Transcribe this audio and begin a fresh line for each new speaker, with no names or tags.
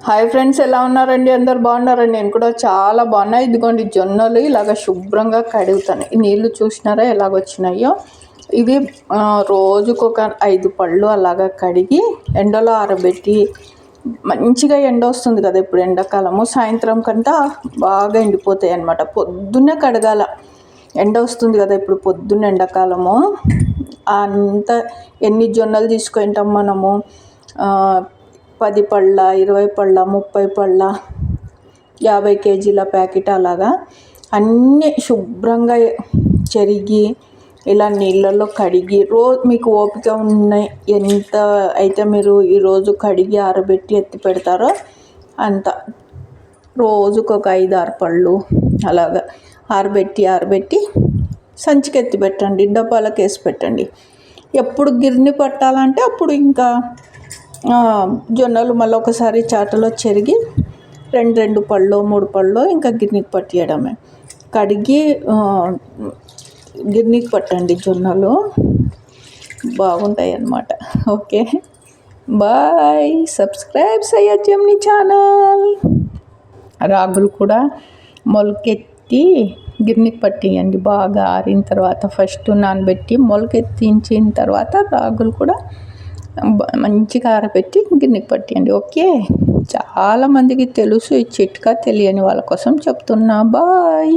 Hi friends, ఎలా ఉన్నారండి? అందరు బాగున్నారండి? నేను కూడా చాలా బాగున్నా. ఇదిగోండి జొన్నలు ఇలాగ శుభ్రంగా కడుగుతాను. ఈ నీళ్ళు చూసినారా ఎలాగొచ్చినాయో. ఇవి రోజుకొక 5 పళ్ళు అలాగా కడిగి ఎండలో ఆరబెట్టి, మంచిగా ఎండ వస్తుంది కదా ఇప్పుడు ఎండాకాలము, సాయంత్రం కంటే బాగా ఎండిపోతాయి అన్నమాట. పొద్దున్నే కడగాల, ఎండ వస్తుంది కదా ఇప్పుడు పొద్దున్న ఎండాకాలము. అంత ఎన్ని జొన్నలు తీసుకుంటాం మనము? 10 పళ్ళ, 20 పళ్ళ, 30 పళ్ళ, 50 కేజీల ప్యాకెట్ అలాగా అన్నీ శుభ్రంగా చెరిగి ఇలా నీళ్ళల్లో కడిగి మీకు ఓపిక ఉన్నాయి ఎంత అయితే మీరు ఈరోజు కడిగి ఆరబెట్టి ఎత్తి పెడతారో అంత. రోజుకు ఒక 5-6 పళ్ళు అలాగా ఆరబెట్టి సంచికి ఎత్తి పెట్టండి, డబ్బాలకు వేసి పెట్టండి. ఎప్పుడు గిర్ని పట్టాలంటే అప్పుడు ఇంకా జొన్నలు మళ్ళీ ఒకసారి చాటలో చెరిగి 2 పళ్ళు 3 పళ్ళు ఇంకా గిర్నీకి పట్టియడమే. కడిగి గిర్నీకి పట్టండి, జొన్నలు బాగుంటాయి అన్నమాట. Okay, bye. సబ్స్క్రైబ్ చేయొచ్చు ఛానల్. రాగులు కూడా మొలకెత్తి గిర్నీకి పట్టియండి. బాగా ఆరిన తర్వాత ఫస్ట్ నానబెట్టి మొలకెత్తించిన తర్వాత రాగులు కూడా మంచిగా ఆరబెట్టి గిన్నెకి పట్టియండి. ఓకే, చాలామందికి తెలుసు ఈ చిట్కా, తెలియని వాళ్ళ కోసం చెప్తున్నా. బాయ్.